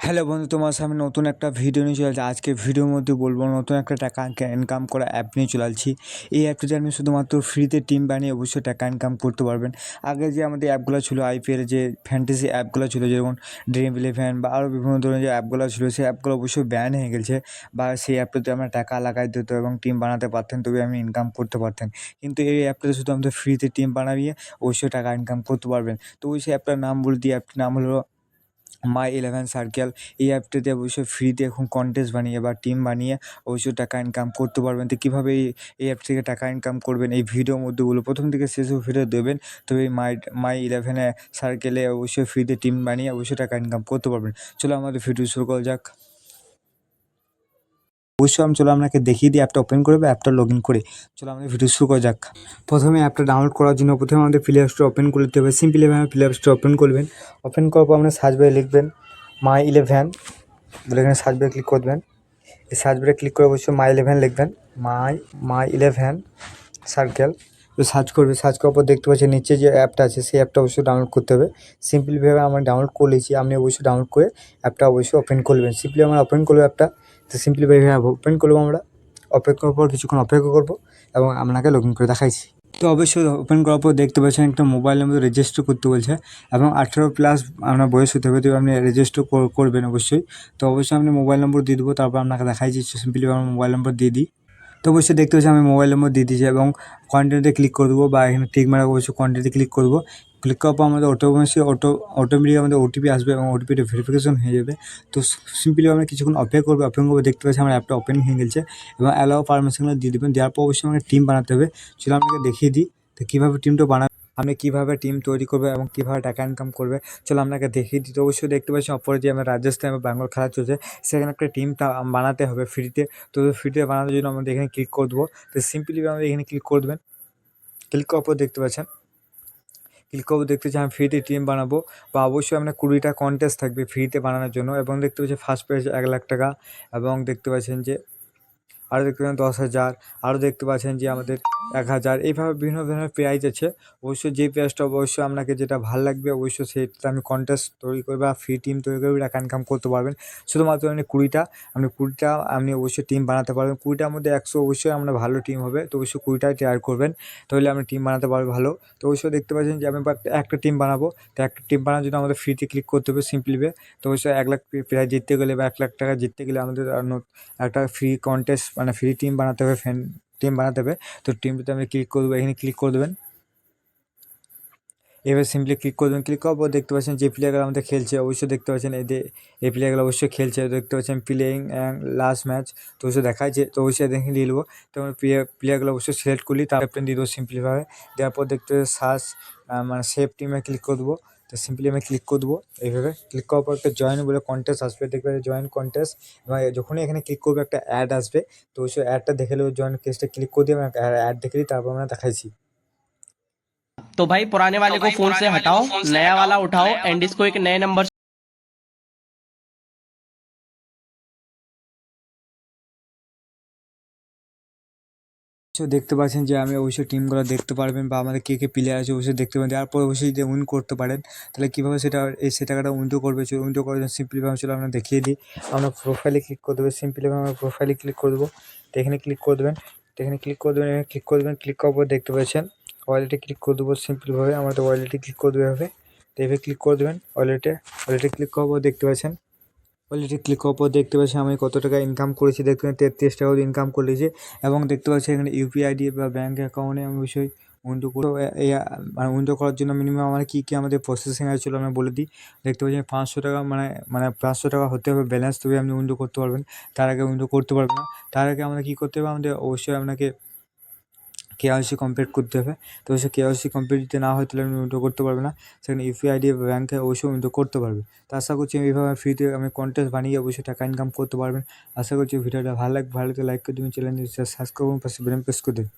Hello বন্ধু, তোমার সামনে নতুন একটা ভিডিও নিয়ে চলে আসছে। আজকে ভিডিওর মধ্যে বলবো নতুন একটা টাকা ইনকাম করা অ্যাপ নিয়ে চলে আসছি। এই অ্যাপটিতে আপনি শুধুমাত্র ফ্রিতে টিম বানিয়ে অবশ্যই টাকা ইনকাম করতে পারবেন। আগে যে আমাদের অ্যাপগুলো ছিল আইপিএল যে ফ্যান্টাসি অ্যাপগুলো ছিল, যেমন ড্রিম ইলেভেন বা আরও বিভিন্ন ধরনের যে অ্যাপগুলো ছিল, সেই অ্যাপগুলো অবশ্যই ব্যান হয়ে গেছে। বা সেই অ্যাপটাতে আমরা টাকা লাগাই দিত এবং টিম বানাতে পারতেন, তবে আপনি ইনকাম করতে পারতেন। কিন্তু এই অ্যাপটাতে শুধু আমাদের ফ্রিতে টিম বানাবিয়ে অবশ্যই টাকা ইনকাম করতে পারবেন। তো ওই সেই অ্যাপটার নাম বলে দিই, অ্যাপটির নাম হলো My11 Circle। এই অ্যাপটাতে অবশ্যই ফ্রিতে এখন কন্টেস্ট বানিয়ে বা টিম বানিয়ে অবশ্যই টাকা ইনকাম করতে পারবেন। তো কীভাবে এই অ্যাপ থেকে টাকা ইনকাম করবেন এই ভিডিওর মধ্যে বলবো। প্রথম থেকে শেষ ভিডিও দেবেন, তবে এই My11 সার্কেলে অবশ্যই ফ্রিতে টিম বানিয়ে অবশ্যই টাকা ইনকাম করতে পারবেন। চলো আমাদের ভিডিও শুরু করা যাক। অবশ্যই চলো আপনাকে দেখিয়ে দিই অ্যাপটা ওপেন করে বা অ্যাপটা লগ ইন করে। চলো আমাদের ভিডিও শুরু করা যাক। প্রথমে অ্যাপটা ডাউনলোড করার জন্য প্রথমে আমাদের প্লে স্টোর ওপেন করে দিতে হবে। সিম্পলিভাবে প্লে স্টোর ওপেন করবেন। ওপেন করার পর আপনার সার্চ বারে লিখবেন My11 বলে, এখানে সার্চ বারে ক্লিক করবেন। এই সার্চ বারে ক্লিক করে অবশ্যই My11 লিখবেন। My11 সার্কেল তো সার্চ করবে। সার্চ করার পর দেখতে পাচ্ছেন নিচে যে অ্যাপটা আছে সেই অ্যাপটা অবশ্যই ডাউনলোড করতে হবে। সিম্পলিভাবে আমরা ডাউনলোড করে নিয়েছি, আপনি অবশ্যই ডাউনলোড করে অ্যাপটা অবশ্যই ওপেন করবেন। সিম্পলি আমরা ওপেন করবো অ্যাপটা। তো সিম্পলিভাবে ওপেন করবো আমরা। ওপেন করার পর কিছুক্ষণ অপেক্ষা করবো এবং আপনাকে লগ ইন করে দেখাইছি। তো অবশ্যই ওপেন করার পর দেখতে পাচ্ছেন একটা মোবাইল নম্বর রেজিস্টার করতে বলছে এবং 18+ আপনার বয়স হতে হবে। তো আপনি রেজিস্টার করবেন অবশ্যই। তো অবশ্যই আপনি মোবাইল নম্বর দিয়ে দেবো, তারপর আপনাকে দেখাইছি। সিম্পলি আমার মোবাইল নম্বর দিয়ে দিই। তো অবশ্যই দেখতে পাচ্ছি আমি মোবাইল নম্বর দিয়ে দিয়েছি এবং কন্টিনিউতে ক্লিক করে দেবো বা এখানে টিক মারা অবশ্যই কন্টিনিউতে ক্লিক করবো। ক্লিক করার পর আমাদের অটোমেটিক আমাদের ওটিপি আসবে এবং ওটিপিটা ভেরিফিকেশন হয়ে যাবে। তো সিম্পলি আমরা কিছুক্ষণ অপেক্ষা করবো। অপেক্ষা করবো দেখতে পাচ্ছি আমার অ্যাপটা ওপেন হয়ে গেছে এবং অ্যালাও পারমিশনগুলো দিয়ে দেবেন। দেওয়ার পর অবশ্যই আমাকে টিম বানাতে হবে। চলো আপনাকে দেখিয়ে দিই তো কীভাবে টিমটা আপনি কীভাবে টিম তৈরি করবে এবং কীভাবে টাকা ইনকাম করবে। চলো আপনাকে দেখিয়ে দিই। তো অবশ্যই দেখতে পাচ্ছি অপরে যে আমার রাজস্থান এবং বেঙ্গল খেলা চলছে, সেখানে একটা টিমটা বানাতে হবে ফ্রিতে। তো ফ্রিতে বানানোর জন্য আমাদের এখানে ক্লিক করে দেবো। তো সিম্পলি আমাদের এখানে ক্লিক করে দেবেন। ক্লিক করার পর দেখতে পাচ্ছেন আমি ফ্রিতে টিম বানাবো বা অবশ্যই আপনার 20টা কন্টেস্ট থাকবে ফ্রিতে বানানোর জন্য। এবং দেখতে পাচ্ছেন ফার্স্ট প্রাইজ 1,00,000 টাকা এবং দেখতে পাচ্ছেন যে আরও দেখতে পাচ্ছেন 10,000, আরও দেখতে পাচ্ছেন যে আমাদের 1,000। এইভাবে বিভিন্ন ধরনের প্রাইজ আছে। অবশ্যই যে প্রাইজটা অবশ্যই আপনাকে যেটা ভালো লাগবে অবশ্যই সেটা আমি কন্টেস্ট তৈরি করে বা ফ্রি টিম তৈরি করে টাকা ইনকাম করতে পারবেন। শুধুমাত্র আপনি 20টা আপনি অবশ্যই টিম বানাতে পারবেন। 20টার মধ্যে 100 অবশ্যই আপনার ভালো টিম হবে। তো অবশ্যই 20টাই ট্রাই করবেন, তাহলে আপনি টিম বানাতে পারবেন ভালো। তো অবশ্যই দেখতে পাচ্ছেন যে আমি একটা টিম বানাবো। তো একটা টিম বানানোর জন্য আমাদের ফ্রিতে ক্লিক করতে হবে সিম্পলিভাবে। তো অবশ্যই 1,00,000 প্রাইজ জিততে গেলে বা 1,00,000 টাকা জিততে গেলে আমাদের একটা ফ্রি কন্টেস্ট মানে ফ্রি টিম বানাতে হবে, টিম বানাতে হবে। তো টিমটাতে আমি ক্লিক করবো, এখানে ক্লিক করে দেবেন। এবার সিম্পলি ক্লিক করে দেবেন। ক্লিক করার পর দেখতে পাচ্ছেন যে প্লেয়ারগুলো আমাদের খেলছে অবশ্যই দেখতে পাচ্ছেন এই প্লেয়ারগুলো অবশ্যই খেলছে। দেখতে পাচ্ছেন প্লেয়িং অ্যান্ড লাস্ট ম্যাচ। তো অবশ্যই দেখাচ্ছে, তো অবশ্যই দেখে নিয়ে নেবো। তো আমরা প্লেয়ারগুলো অবশ্যই সিলেক্ট করলি, তার ক্যাপ্টেন দিয়ে দেবো সিম্পলিভাবে। দেওয়ার পর দেখতে সার্চ মানে সেভ টিমে ক্লিক করে দেবো। তো সিম্পলি আমি ক্লিক করে দেবো। এইভাবে ক্লিক করার পর একটা জয়েন বলে কন্টেস্ট আসবে, দেখবে জয়েন কন্টেস্ট। এবং যখনই এখানে ক্লিক করবে একটা অ্যাড আসবে। তো অবশ্যই অ্যাডটা দেখে নেবো, জয়েন কেসটা ক্লিক করে দিয়ে আমি অ্যাড দেখে দিই, তারপর আমরা দেখাইছি। तो भाई पुराने वाले को फोन से हटाओ, नया वाला उठाओ एंड इसको एक नए नंबर দেখতে পাচ্ছেন যে আমি অবশ্যই টিমগুলো দেখতে পারবেন বা আমাদের কে কে প্লেয়ার আছে অবশ্যই দেখতে পাবেন। তারপর অবশ্যই যদি উইন করতে পারেন তাহলে কীভাবে সে টাকাটা উইন্ডো করবে। উইন্ডো করার জন্য সিম্পলিভাবে চলো আমরা দেখিয়ে দিই। আমরা প্রোফাইলে ক্লিক করে দেবো। সিম্পলিভাবে আমরা প্রোফাইলে ক্লিক করে দেবো। তো এখানে ক্লিক করে দেবেন। এখানে ক্লিক করে দেবেন। ক্লিক করার পর দেখতে পাচ্ছেন ওয়ালেটে ক্লিক করে দেবো। সিম্পলিভাবে আমাদের ওয়ালেটে ক্লিক করে দেবে হবে। তো এভাবে ক্লিক করে দেবেন ওয়ালেটে ক্লিক করার পর দেখতে পাচ্ছেন ক্লিক করার পর দেখতে পাচ্ছি আমি কত টাকা ইনকাম করেছি। দেখতে পাচ্ছি 33 টাকা ইনকাম করেছি এবং দেখতে পাচ্ছি এখানে ইউপিআই আইডি বা ব্যাঙ্ক অ্যাকাউন্টে আমি অবশ্যই উইন্ডো করে মানে উইন্ডো করার জন্য মিনিমাম আমার কী আমাদের প্রসেসিং আছে আমি বলে দিই। দেখতে পাচ্ছি 500 টাকা মানে 500 টাকা হতে হবে ব্যালেন্স, তবে আপনি উইন্ডো করতে পারবেন। তার আগে উইন্ডো করতে পারবেন না। তার আগে আমাদের কী করতে হবে, আমাদের অবশ্যই আপনাকে কেওয়াইসি কমপ্লিট করতে হবে। তো সে কেওয়াইসি কমপ্লিট যদি না হয় তাহলে আপনি উইথড্র করতে পারবে না। সেখানে ইউপিআই আইডি ব্যাঙ্কে অবশ্যই উইথড্র করতে পারবে। তো আশা করছি এইভাবে ফ্রিতে আমি কন্টেস্ট বানিয়ে অবশ্যই টাকা ইনকাম করতে পারবেন। আশা করছি ভিডিওটা ভালো লাগলে লাইক করে দেবেন, চ্যানেলটি সাবস্ক্রাইব করুন, পাশে বেল প্রেস করে দেবেন।